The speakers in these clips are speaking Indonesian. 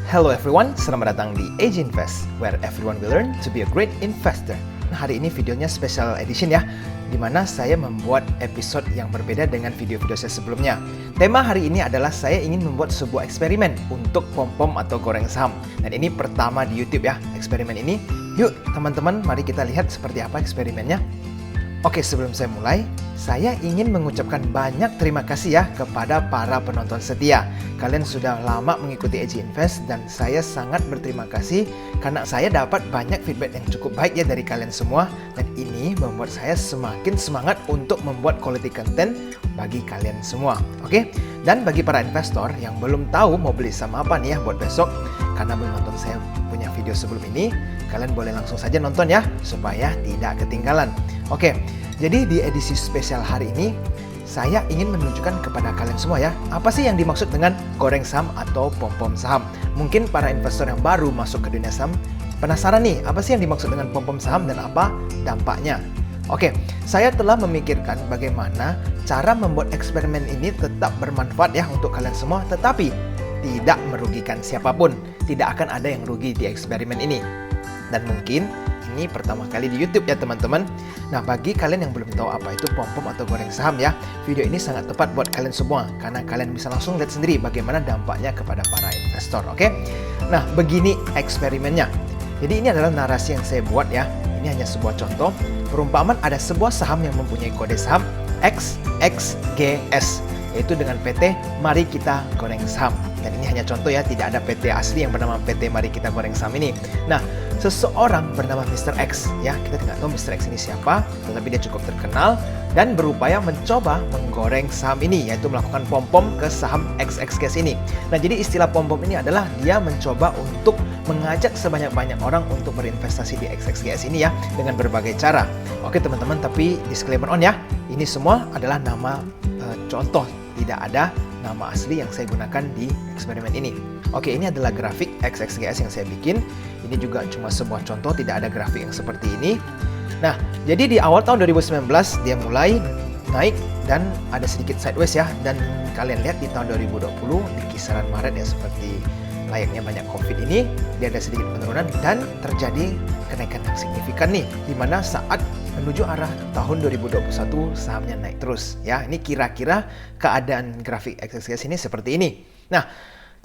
Hello everyone, selamat datang di Age Invest, where everyone will learn to be a great investor. Nah, hari ini videonya special edition ya, dimana saya membuat episode yang berbeda dengan video-video saya sebelumnya. Tema hari ini adalah saya ingin membuat sebuah eksperimen untuk pom-pom atau goreng saham. Dan ini pertama di YouTube ya, eksperimen ini. Yuk teman-teman, mari kita lihat seperti apa eksperimennya. Oke, sebelum saya mulai, saya ingin mengucapkan banyak terima kasih ya kepada para penonton setia. Kalian sudah lama mengikuti AJ Invest dan saya sangat berterima kasih karena saya dapat banyak feedback yang cukup baik ya dari kalian semua. Dan ini membuat saya semakin semangat untuk membuat quality content bagi kalian semua. Oke, dan bagi para investor yang belum tahu mau beli saham apa nih ya buat besok, karena belum nonton saya punya video sebelum ini, kalian boleh langsung saja nonton ya supaya tidak ketinggalan. Oke, jadi di edisi spesial hari ini, saya ingin menunjukkan kepada kalian semua ya, apa sih yang dimaksud dengan goreng saham atau pom-pom saham. Mungkin para investor yang baru masuk ke dunia saham penasaran nih, apa sih yang dimaksud dengan pom-pom saham dan apa dampaknya. Oke, saya telah memikirkan bagaimana cara membuat eksperimen ini tetap bermanfaat ya untuk kalian semua, tetapi tidak merugikan siapapun. Tidak akan ada yang rugi di eksperimen ini. Dan mungkin ini pertama kali di YouTube ya teman-teman. Nah, bagi kalian yang belum tahu apa itu pom-pom atau goreng saham ya, video ini sangat tepat buat kalian semua karena kalian bisa langsung lihat sendiri bagaimana dampaknya kepada para investor. Oke. Nah, begini eksperimennya. Jadi ini adalah narasi yang saya buat ya. Ini hanya sebuah contoh. Perumpamaan ada sebuah saham yang mempunyai kode saham XXGS, yaitu dengan PT Mari Kita Goreng Saham. Dan ini hanya contoh ya, tidak ada PT asli yang bernama PT Mari Kita Goreng Saham ini. Nah, seseorang bernama Mr. X ya, kita tidak tahu Mr. X ini siapa, tetapi dia cukup terkenal dan berupaya mencoba menggoreng saham ini, yaitu melakukan pom-pom ke saham XXGS ini. Nah, jadi istilah pom-pom ini adalah dia mencoba untuk mengajak sebanyak-banyak orang untuk berinvestasi di XXGS ini ya, dengan berbagai cara. Oke teman-teman, tapi disclaimer on ya, ini semua adalah nama contoh, tidak ada nama asli yang saya gunakan di eksperimen ini. Oke, ini adalah grafik XXGS yang saya bikin. Ini juga cuma sebuah contoh, tidak ada grafik yang seperti ini. Nah, jadi di awal tahun 2019 dia mulai naik dan ada sedikit sideways ya. Dan kalian lihat di tahun 2020 di kisaran Maret ya, seperti layaknya banyak COVID ini, dia ada sedikit penurunan dan terjadi kenaikan yang signifikan nih, dimana saat menuju arah tahun 2021 sahamnya naik terus ya. Ini kira-kira keadaan grafik XXGS ini seperti ini. Nah,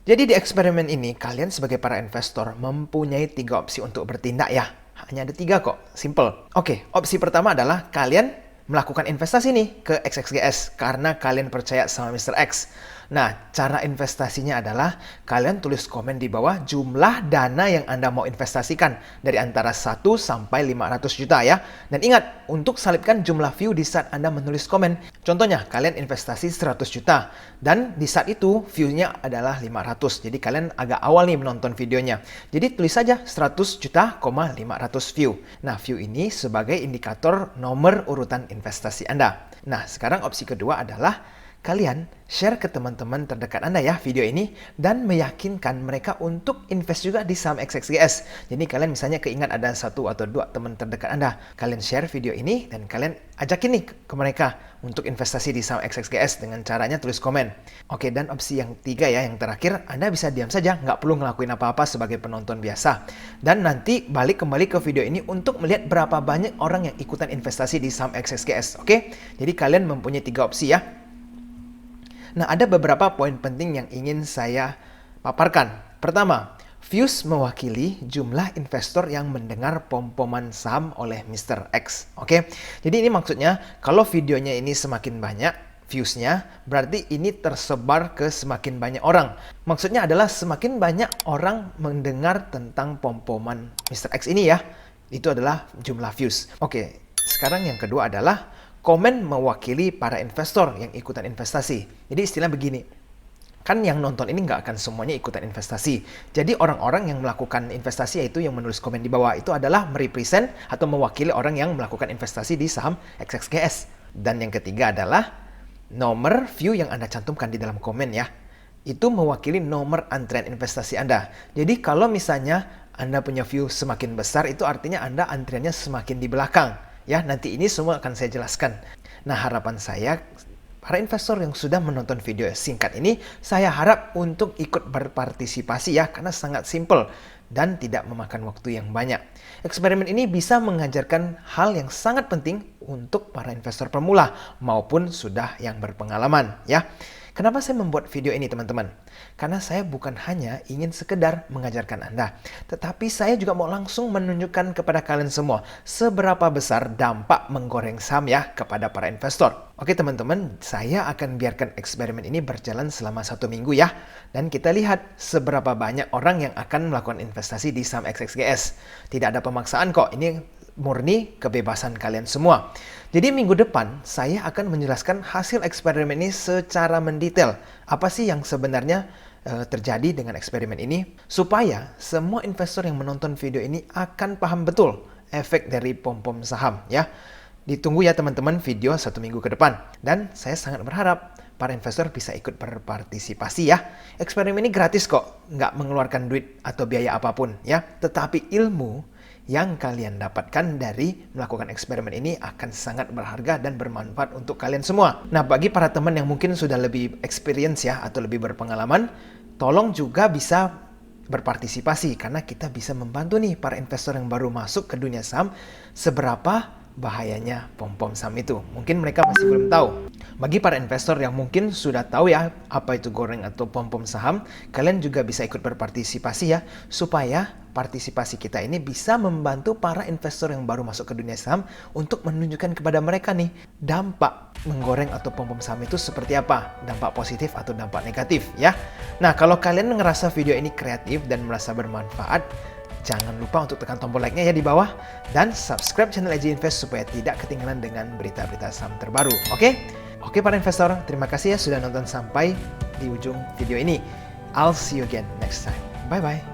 jadi di eksperimen ini kalian sebagai para investor mempunyai 3 opsi untuk bertindak ya. Hanya ada 3 kok, simple. Oke, opsi pertama adalah kalian melakukan investasi nih ke XXGS karena kalian percaya sama Mr. X. Nah, cara investasinya adalah kalian tulis komen di bawah jumlah dana yang Anda mau investasikan dari antara 1 sampai 500 juta ya. Dan ingat, untuk salibkan jumlah view di saat Anda menulis komen. Contohnya, kalian investasi 100 juta dan di saat itu view-nya adalah 500. Jadi kalian agak awal nih menonton videonya. Jadi tulis saja 100 juta, 500 view. Nah, view ini sebagai indikator nomor urutan investasi Anda. Nah, sekarang opsi kedua adalah kalian share ke teman-teman terdekat Anda ya video ini dan meyakinkan mereka untuk invest juga di saham XXGS. Jadi kalian misalnya keingat ada 1 atau 2 teman terdekat Anda, kalian share video ini dan kalian ajakin nih ke mereka untuk investasi di saham XXGS dengan caranya tulis komen. Oke, dan opsi yang 3 ya, yang terakhir, Anda bisa diam saja, nggak perlu ngelakuin apa-apa sebagai penonton biasa. Dan nanti balik kembali ke video ini untuk melihat berapa banyak orang yang ikutan investasi di saham XXGS. Oke, jadi kalian mempunyai 3 opsi ya. Nah, ada beberapa poin penting yang ingin saya paparkan. Pertama, views mewakili jumlah investor yang mendengar pom-poman saham oleh Mr. X. Oke, jadi ini maksudnya kalau videonya ini semakin banyak viewsnya, berarti ini tersebar ke semakin banyak orang. Maksudnya adalah semakin banyak orang mendengar tentang pom-poman Mr. X ini ya. Itu adalah jumlah views. Oke, sekarang yang kedua adalah komen mewakili para investor yang ikutan investasi. Jadi istilah begini, kan yang nonton ini nggak akan semuanya ikutan investasi. Jadi orang-orang yang melakukan investasi, yaitu yang menulis komen di bawah, itu adalah merepresent atau mewakili orang yang melakukan investasi di saham XXGS. Dan yang ketiga adalah nomor view yang Anda cantumkan di dalam komen ya. Itu mewakili nomor antrian investasi Anda. Jadi kalau misalnya Anda punya view semakin besar, itu artinya Anda antriannya semakin di belakang. Ya, nanti ini semua akan saya jelaskan. Nah, harapan saya para investor yang sudah menonton video singkat ini, saya harap untuk ikut berpartisipasi ya, karena sangat simple dan tidak memakan waktu yang banyak. Eksperimen ini bisa mengajarkan hal yang sangat penting untuk para investor pemula maupun sudah yang berpengalaman ya. Kenapa saya membuat video ini teman-teman? Karena saya bukan hanya ingin sekedar mengajarkan Anda, tetapi saya juga mau langsung menunjukkan kepada kalian semua seberapa besar dampak menggoreng saham ya kepada para investor. Oke teman-teman, saya akan biarkan eksperimen ini berjalan selama 1 minggu ya. Dan kita lihat seberapa banyak orang yang akan melakukan investasi di saham XXGS. Tidak ada pemaksaan kok, ini murni kebebasan kalian semua. Jadi minggu depan saya akan menjelaskan hasil eksperimen ini secara mendetail. Apa sih yang sebenarnya terjadi dengan eksperimen ini? Supaya semua investor yang menonton video ini akan paham betul efek dari pom-pom saham ya. Ditunggu ya teman-teman video 1 minggu ke depan. Dan saya sangat berharap para investor bisa ikut berpartisipasi ya. Eksperimen ini gratis kok, nggak mengeluarkan duit atau biaya apapun ya. Tetapi ilmu yang kalian dapatkan dari melakukan eksperimen ini akan sangat berharga dan bermanfaat untuk kalian semua. Nah, bagi para teman yang mungkin sudah lebih experience ya atau lebih berpengalaman, tolong juga bisa berpartisipasi karena kita bisa membantu nih para investor yang baru masuk ke dunia saham seberapa bahayanya pom-pom saham itu. Mungkin mereka masih belum tahu. Bagi para investor yang mungkin sudah tahu ya apa itu goreng atau pom-pom saham, kalian juga bisa ikut berpartisipasi ya, supaya partisipasi kita ini bisa membantu para investor yang baru masuk ke dunia saham untuk menunjukkan kepada mereka nih dampak menggoreng atau pom-pom saham itu seperti apa, dampak positif atau dampak negatif ya. Nah, kalau kalian ngerasa video ini kreatif dan merasa bermanfaat, jangan lupa untuk tekan tombol like-nya ya di bawah dan subscribe channel AJ Invest supaya tidak ketinggalan dengan berita-berita saham terbaru. Oke para investor, terima kasih ya sudah nonton sampai di ujung video ini. I'll see you again next time. Bye-bye.